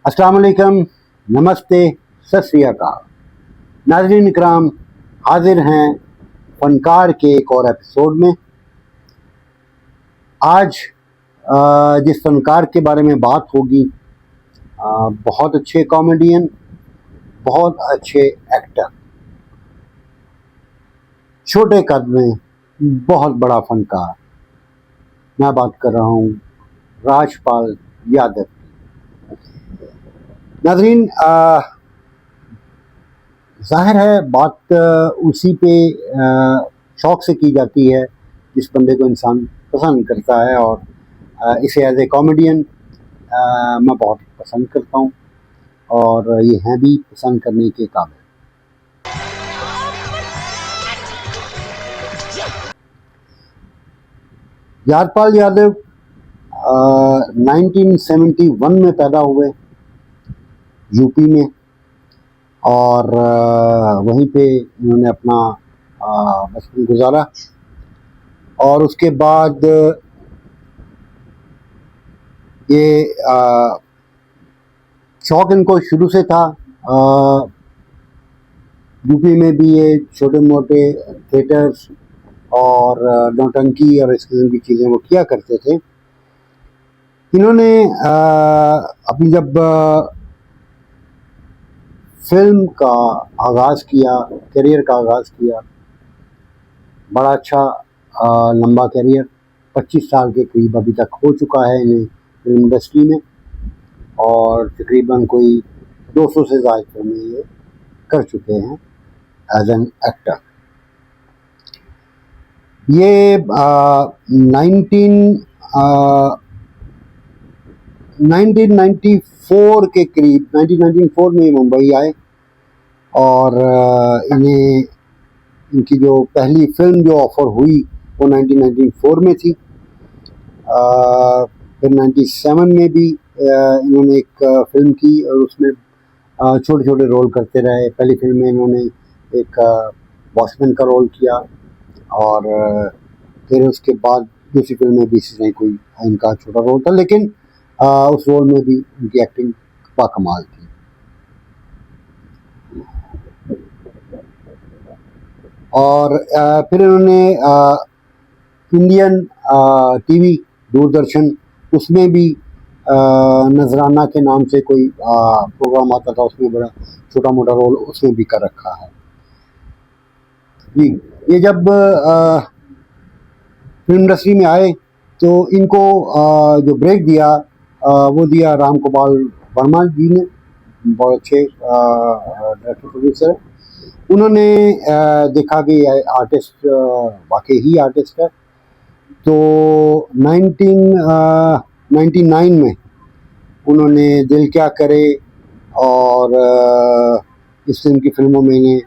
अस्सलाम वालेकुम, नमस्ते, सत श्री अकाल। नाज़रीन इकराम, हाजिर हैं फनकार के एक और एपिसोड में। आज जिस फनकार के बारे में बात होगी, बहुत अच्छे कॉमेडियन, बहुत अच्छे एक्टर, छोटे कद में बहुत बड़ा फनकार। मैं बात कर रहा हूँ राजपाल यादव। नाज़रीन, जाहिर है बात उसी पे शौक से की जाती है जिस बंदे को इंसान पसंद करता है, और इसे एज ए कॉमेडियन मैं बहुत पसंद करता हूँ, और ये हैं भी पसंद करने के काबिल। राजपाल यादव 1971 में पैदा हुए यूपी में, और वहीं पे इन्होंने अपना बचपन गुजारा। और उसके बाद ये शौक इनको शुरू से था। यूपी में भी ये छोटे मोटे थिएटर्स और नौटंकी और इस किस्म की चीज़ें वो किया करते थे। इन्होंने अपनी जब फिल्म का आगाज़ किया, करियर का आगाज़ किया, बड़ा अच्छा लंबा करियर 25 साल के करीब अभी तक हो चुका है इन्हें फिल्म इंडस्ट्री में, और तकरीबन कोई 200 से ज़्यादा फिल्में ये कर चुके हैं एज एन एक्टर। ये 1994 के करीब 1994 में मुंबई आए, और इन्हें इनकी जो पहली फिल्म जो ऑफ़र हुई वो 1994 में थी। फिर 97 में भी इन्होंने एक फिल्म की, और उसमें छोटे छोटे रोल करते रहे। पहली फिल्म में इन्होंने एक वॉचमैन का रोल किया, और फिर उसके बाद दूसरी फिल्म में भी इसी कोई इनका छोटा रोल था, लेकिन उस रोल में भी उनकी एक्टिंग बाकमाल थी। और फिर इन्होंने इंडियन टीवी दूरदर्शन, उसमें भी नजराना के नाम से कोई प्रोग्राम आता था, उसमें बड़ा छोटा मोटा रोल उसमें भी कर रखा है जी। ये जब फिल्म इंडस्ट्री में आए तो इनको जो ब्रेक दिया वो दिया राम गोपाल वर्मा जी ने, बहुत अच्छे डायरेक्टर प्रोड्यूसर। उन्होंने देखा कि आर्टिस्ट वाकई ही आर्टिस्ट है, तो 1999 में उन्होंने दिल क्या करे और इस फिल्म की फिल्मों में इन्हें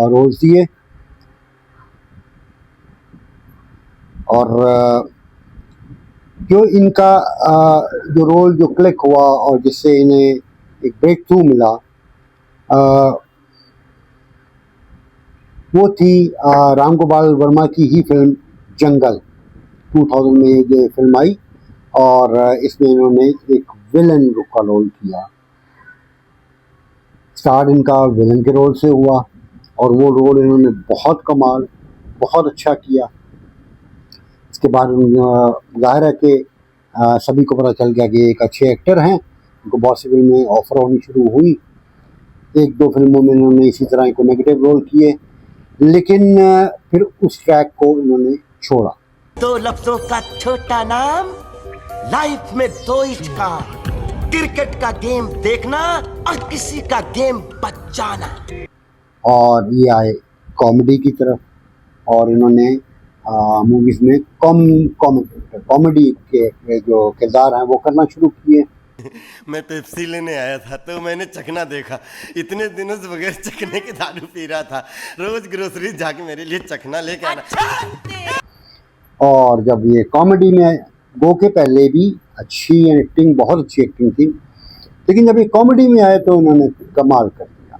रोल्स दिए, और जो इनका जो रोल जो क्लिक हुआ और जिससे इन्हें एक ब्रेक थ्रू मिला, वो थी राम गोपाल वर्मा की ही फिल्म जंगल। 2000 में ये फिल्म आई, और इसमें इन्होंने एक विलन का रोल किया। स्टार्ट इनका विलन के रोल से हुआ, और वो रोल इन्होंने बहुत कमाल, बहुत अच्छा किया। इसके बाद जाहिर है कि सभी को पता चल गया कि एक अच्छे एक्टर हैं, उनको बहुत सी फिल्में ऑफर होनी शुरू हुई। एक दो फिल्मों में इन्होंने इसी तरह को नेगेटिव रोल किए, लेकिन फिर उस ट्रैक को इन्होंने छोड़ा। दो लफ्जों का छोटा नाम, लाइफ में दो इश्क का, क्रिकेट का गेम देखना और किसी का गेम बचाना। और ये आए कॉमेडी की तरफ, और इन्होंने मूवीज में कॉमेडी के जो किरदार हैं वो करना शुरू किए। मैं पेप्सी लेने आया था तो मैंने चखना देखा। इतने दिनों से बगैर चखने के दारू पी रहा था। रोज ग्रोसरी जाके मेरे लिए चखना लेके आना। और जब ये कॉमेडी में गो के पहले भी अच्छी एक्टिंग, बहुत अच्छी एक्टिंग थी, लेकिन जब ये कॉमेडी में आए तो इन्होंने कमाल कर दिया।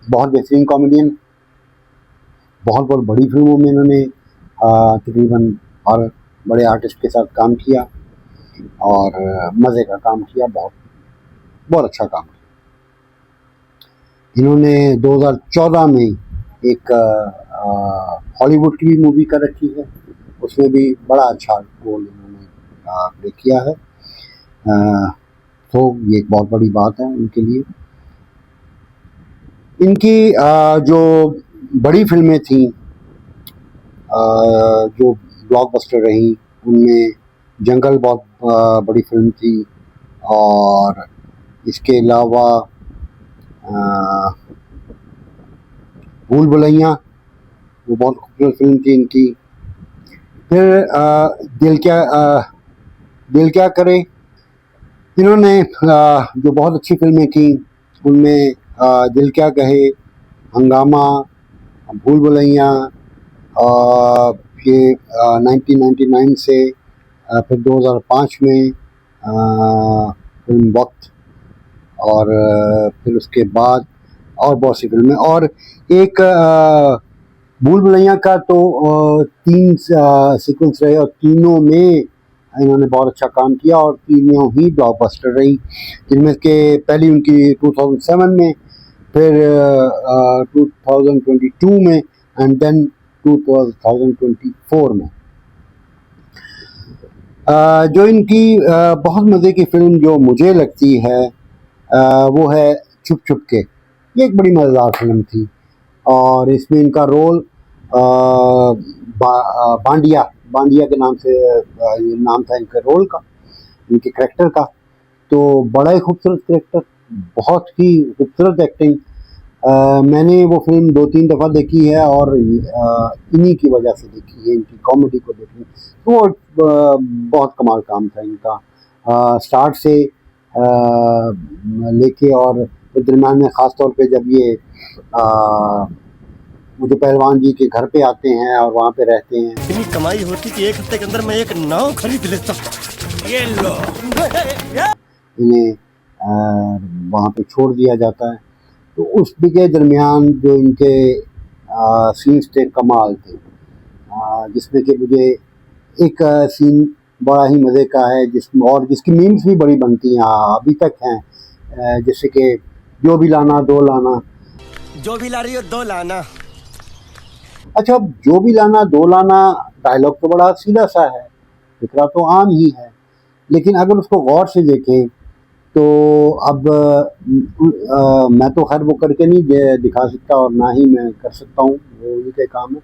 बहुत बेहतरीन कॉमेडियन, बहुत बहुत बड़ी फिल्मों में इन्होंने तकरीबन हर बड़े आर्टिस्ट के साथ काम किया। और मज़े का काम किया, बहुत बहुत अच्छा काम किया। इन्होंने 2014 में एक हॉलीवुड की भी मूवी कर रखी है, उसमें भी बड़ा अच्छा रोल इन्होंने प्ले किया है। तो ये एक बहुत बड़ी बात है उनके लिए। इनकी जो बड़ी फिल्में थी, जो ब्लॉकबस्टर रही, उनमें जंगल बहुत बड़ी फिल्म थी, और इसके अलावा भूल भुलैया, वो बहुत खूबसूरत फिल्म थी इनकी। फिर दिल क्या करे, इन्होंने जो बहुत अच्छी फिल्में की उनमें दिल क्या कहे, हंगामा, भूल भुलैया, ये 1999 से फिर 2005 में फिल्म वक्त, और फिर उसके बाद और बहुत सी फिल्में। और एक भूल भुलैया का तो 3 सीक्वेंस रहे, और तीनों में इन्होंने बहुत अच्छा काम किया, और तीनों ही ब्लॉकबस्टर रही, जिनमें के पहली उनकी 2007 में, फिर 2022 में, एंड देन 2024 में। जो इनकी बहुत मज़े की फिल्म जो मुझे लगती है वो है छुप छुप के। ये एक बड़ी मज़ेदार फिल्म थी, और इसमें इनका रोल बांडिया के नाम से ये नाम था इनके रोल का, इनके करैक्टर का। तो बड़ा ही खूबसूरत करैक्टर, बहुत ही खूबसूरत एक्टिंग। मैंने वो फिल्म 2-3 दफ़ा देखी है, और इन्हीं की वजह से देखी है, इनकी कॉमेडी को देखी। तो वो बहुत कमाल काम था इनका, स्टार्ट से लेके, और दरम्यान में ख़ास तौर पे जब ये मुझे पहलवान जी के घर पे आते हैं और वहाँ पे रहते हैं। इतनी कमाई होती कि एक हफ्ते के अंदर मैं एक नाव खरीद लेता। ये लो। इन्हें वहाँ पे छोड़ दिया जाता है, तो उस के दरमियान जो इनके सीन्स थे कमाल थे, जिसमें कि मुझे एक सीन बड़ा ही मज़े का है, जिसमें और जिसकी मीम्स भी बड़ी बनती हैं अभी तक हैं, जैसे कि जो भी लाना दो लाना। जो भी ला रही हो दो लाना। अच्छा, जो भी लाना दो लाना डायलॉग तो बड़ा सीधा सा है, फिक्रा तो आम ही है, लेकिन अगर उसको गौर से देखें तो अब मैं तो खैर वो करके नहीं दिखा सकता, और ना ही मैं कर सकता हूँ, वो उनके काम है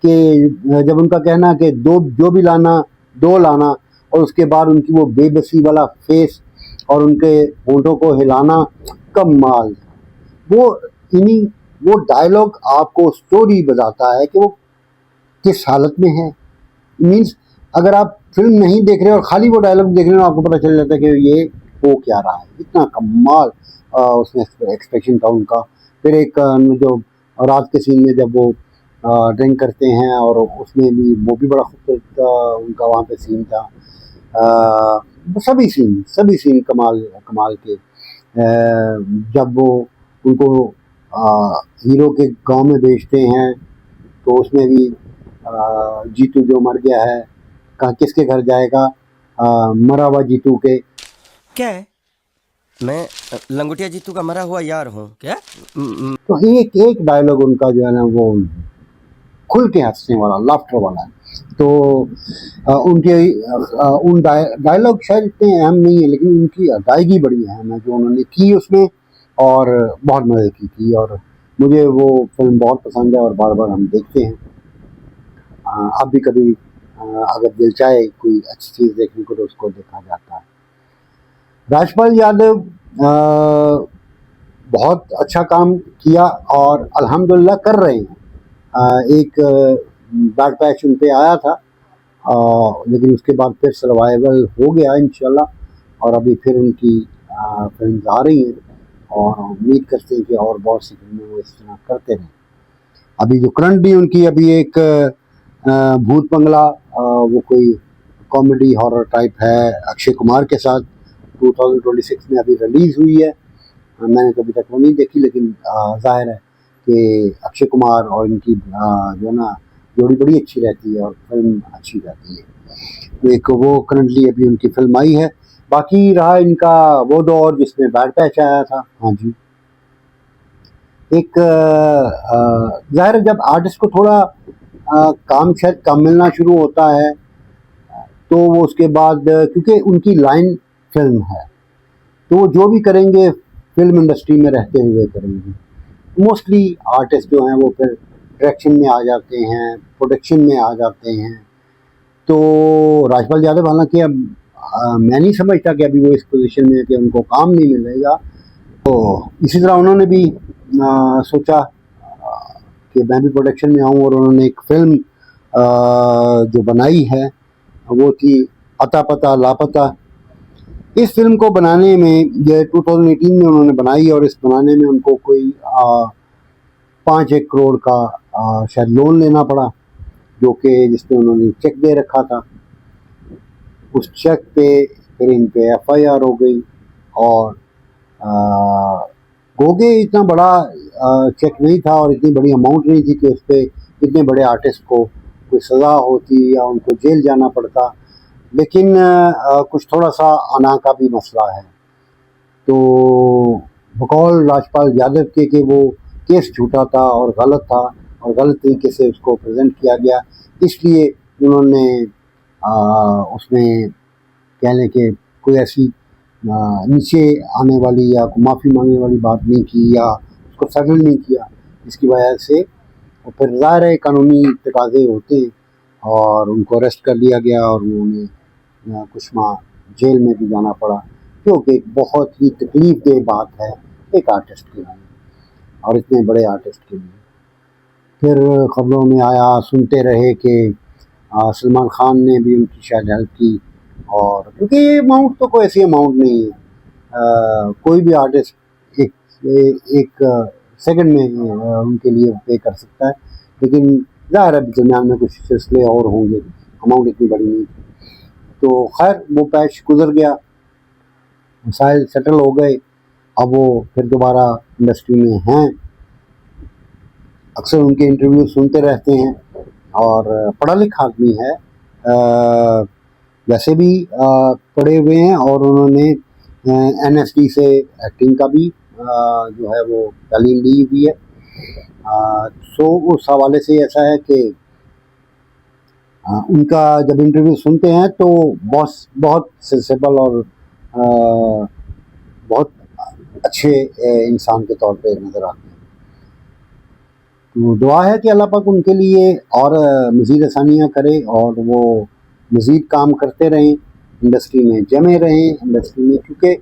कि जब उनका कहना कि जो भी लाना दो लाना, और उसके बाद उनकी वो बेबसी वाला फेस और उनके होंठों को हिलाना, कमाल। वो इन्हीं वो डायलॉग आपको स्टोरी बताता है कि वो किस हालत में है। मीन्स अगर आप फिल्म नहीं देख रहे और खाली वो डायलॉग देख रहे हो, आपको पता चल जाता है कि ये हो क्या रहा है। इतना कमाल उसमें एक्सप्रेशन था उनका। फिर एक जो रात के सीन में जब वो ड्रिंक करते हैं, और उसमें भी वो भी बड़ा खूबसूरत उनका वहाँ पे सीन था। सभी सीन कमाल कमाल के। जब वो उनको हीरो के गांव में भेजते हैं, तो उसमें भी जीतू जो मर गया है, कहा किसके घर जाएगा, मरा हुआ जीतू के। क्या है? मैं लंगोटिया जीतू का मरा हुआ यार हूँ क्या? तो एक एक डायलॉग उनका जो है ना, वो खुल के हंसने वाला, लाफ्टर वाला है। तो उनके उन डायलॉग शायद इतने अहम नहीं है, लेकिन उनकी अदायगी बड़ी अहम है जो उन्होंने की उसमें, और बहुत मज़े की थी। और मुझे वो फिल्म बहुत पसंद है, और बार बार हम देखते हैं। अब भी कभी अगर दिल चाहे कोई अच्छी चीज़ देखने को, तो उसको देखा जाता है। राजपाल यादव बहुत अच्छा काम किया, और अल्हम्दुलिल्लाह कर रहे हैं। एक बैक पैच उन पे आया था, लेकिन उसके बाद फिर सर्वाइवल हो गया इंशाल्लाह, और अभी फिर उनकी फिल्म आ रही हैं, और उम्मीद करते हैं कि और बहुत सी फिल्में वो इस तरह करते रहें। अभी जो करंटली उनकी अभी एक भूत बंगला, वो कोई कॉमेडी हॉरर टाइप है अक्षय कुमार के साथ, 2026 में अभी रिलीज़ हुई है। मैंने कभी तक वो नहीं देखी, लेकिन जाहिर है कि अक्षय कुमार और इनकी जो ना जोड़ी बड़ी अच्छी रहती है, और फिल्म अच्छी रहती है। एक वो करंटली अभी उनकी फिल्म आई है। बाकी रहा इनका वो दौर जिसमें बैड पैच आया था। हाँ जी, एक ज़ाहिर है जब आर्टिस्ट को थोड़ा काम शायद कम मिलना शुरू होता है तो वो उसके बाद क्योंकि उनकी लाइन फिल्म है तो वो जो भी करेंगे फिल्म इंडस्ट्री में रहते हुए करेंगे। मोस्टली आर्टिस्ट जो हैं वो फिर डायरेक्शन में आ जाते हैं, प्रोडक्शन में आ जाते हैं। तो राजपाल यादव हालांकि अब मैं नहीं समझता कि अभी वो इस पोजीशन में है कि उनको काम नहीं मिलेगा। तो इसी तरह उन्होंने भी सोचा कि मैं भी प्रोडक्शन में आऊँ और उन्होंने एक फिल्म जो बनाई है वो थी अता पता लापता। इस फिल्म को बनाने में ये 2018 में उन्होंने बनाई और इस बनाने में उनको कोई 5-1 करोड़ का शायद लोन लेना पड़ा, जो कि जिसमें उन्होंने चेक दे रखा था। उस चेक पे फिर इन पे FIR हो गई और गोगे इतना बड़ा चेक नहीं था और इतनी बड़ी अमाउंट नहीं थी कि उस पर इतने बड़े आर्टिस्ट को कोई सज़ा होती या उनको जेल जाना पड़ता। लेकिन कुछ थोड़ा सा अना का भी मसला है। तो बकौल राजपाल यादव के वो केस झूठा था और गलत था और गलत तरीके से उसको प्रेजेंट किया गया, इसलिए उन्होंने उसमें कह लें कि कोई ऐसी नीचे आने वाली या माफ़ी मांगने वाली बात नहीं की या उसको सेटल नहीं किया, जिसकी वजह से और फिर ज़ाहिर है कानूनी तकाज़े होते हैं और उनको अरेस्ट कर लिया गया और उन्होंने कुछ माह जेल में भी जाना पड़ा, क्योंकि एक बहुत ही तकलीफ देह बात है एक आर्टिस्ट के लिए और इतने बड़े आर्टिस्ट के लिए। फिर खबरों में आया, सुनते रहे कि सलमान खान ने भी उनकी शायद हेल्प की और क्योंकि ये अमाउंट तो कोई ऐसी अमाउंट नहीं है, कोई भी आर्टिस्ट एक सेकंड में उनके लिए पे कर सकता है। लेकिन ज़ाहिर है दरमियान में कुछ सिलसिले और होंगे, अमाउंट इतनी बड़ी नहीं थी। तो खैर वो पैच गुजर गया, मसाइल सेटल हो गए, अब वो फिर दोबारा इंडस्ट्री में हैं। अक्सर उनके इंटरव्यू सुनते रहते हैं और पढ़ा लिखा आदमी है, वैसे भी पढ़े हुए हैं और उन्होंने NSD से एक्टिंग का भी जो है वो तालीम ली हुई है। सो उस हवाले से ऐसा है कि उनका जब इंटरव्यू सुनते हैं तो बहुत सेंसेबल और बहुत अच्छे इंसान के तौर पे नज़र आते हैं। तो दुआ है कि अल्लाह पाक उनके लिए और मज़ीद आसानियाँ करे और वो मज़ीद काम करते रहें, इंडस्ट्री में जमे रहें इंडस्ट्री में, क्योंकि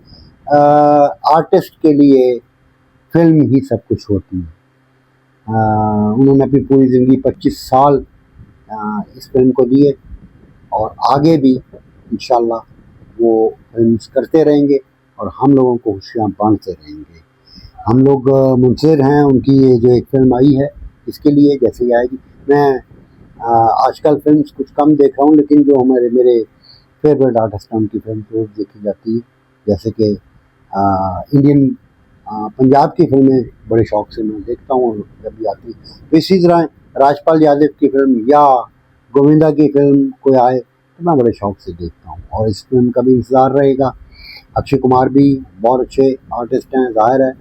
आर्टिस्ट के लिए फिल्म ही सब कुछ होती है। उन्होंने अपनी पूरी ज़िंदगी 25 साल इस फिल्म को दिए और आगे भी इंशाल्लाह वो फिल्म्स करते रहेंगे और हम लोगों को खुशियाँ बांटते रहेंगे। हम लोग मुंतज़िर हैं उनकी ये जो एक फिल्म आई है इसके लिए, जैसे ही आएगी। मैं आजकल फिल्म्स कुछ कम देख रहा हूँ, लेकिन जो मेरे फेवरेट आर्टिस्ट हैं उनकी फिल्म जरूर देखी जाती है, जैसे कि इंडियन पंजाब की फिल्में बड़े शौक़ से मैं देखता हूँ और जब भी आती तो इसी तरह राजपाल यादव की फिल्म या गोविंदा की फिल्म कोई आए तो मैं बड़े शौक़ से देखता हूँ और इस फिल्म का भी इंतज़ार रहेगा। अक्षय कुमार भी बहुत अच्छे आर्टिस्ट हैं, ज़ाहिर है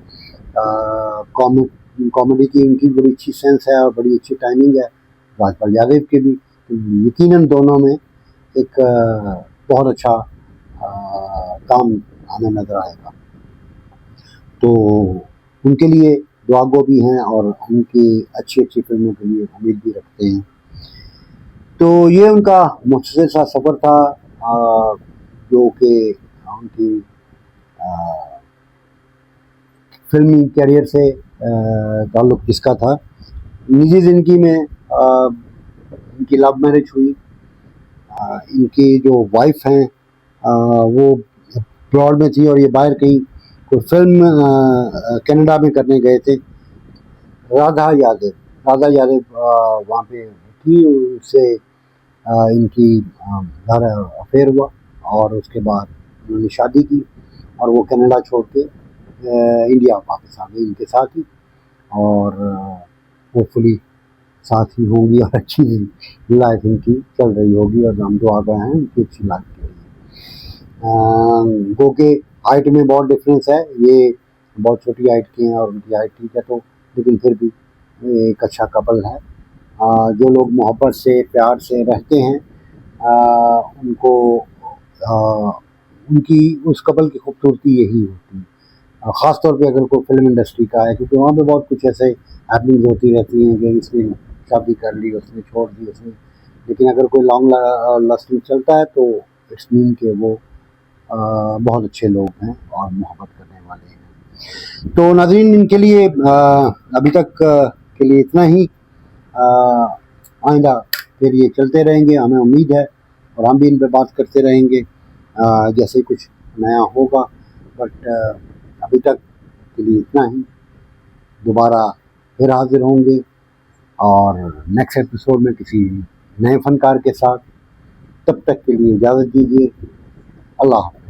कॉमेडी की उनकी बड़ी अच्छी सेंस है और बड़ी अच्छी टाइमिंग है, राजपाल यादव की भी। यकीनन दोनों में एक बहुत अच्छा काम हमें नज़र आएगा। तो उनके लिए दुआगो भी हैं और उनकी अच्छी अच्छी फिल्मों के लिए उम्मीद भी रखते हैं। तो ये उनका मुख्तसर सा सफ़र था जो कि उनकी फिल्मी कैरियर से ताल्लुक़ जिसका था। निजी ज़िंदगी में इनकी लव मैरिज हुई। इनकी जो वाइफ हैं वो ब्रॉड में थी और ये बाहर कहीं कोई फिल्म कनाडा में करने गए थे। राधा यादव वहाँ पे थी, उससे इनकी अफेयर हुआ और उसके बाद उन्होंने शादी की और वो कनाडा छोड़ के इंडिया वापस आ गई इनके साथ ही और होपफुली साथ ही होंगी और अच्छी लाइफ इनकी चल रही होगी और हम जो आ गए हैं उनकी अच्छी लाइफ के लिए। गो के हाइट में बहुत डिफरेंस है, ये बहुत छोटी हाइट के हैं और उनकी हाइट ठीक है, तो लेकिन फिर भी एक अच्छा कपल है। जो लोग मोहब्बत से प्यार से रहते हैं उनको उनकी उस कपल की खूबसूरती यही होती है। ख़ास तौर पे अगर कोई फिल्म इंडस्ट्री का है, क्योंकि वहाँ पे बहुत कुछ ऐसे हैपनिंग्स होती रहती हैं कि इसने शादी कर ली, उसने छोड़ दी, उसने, लेकिन अगर कोई लॉन्ग लास्टिंग चलता है तो इट्स मीन के वो बहुत अच्छे लोग हैं और मोहब्बत करने वाले हैं। तो नाज़रीन, इनके लिए अभी तक के लिए इतना ही। आइंदा फिर ये चलते रहेंगे, हमें उम्मीद है, और हम भी इन पे बात करते रहेंगे जैसे कुछ नया होगा। बट अभी तक के लिए इतना ही। दोबारा फिर हाजिर होंगे और नेक्स्ट एपिसोड में किसी नए फनकार के साथ। तब तक के लिए इजाज़त दीजिए। अल्लाह हाफ़िज़।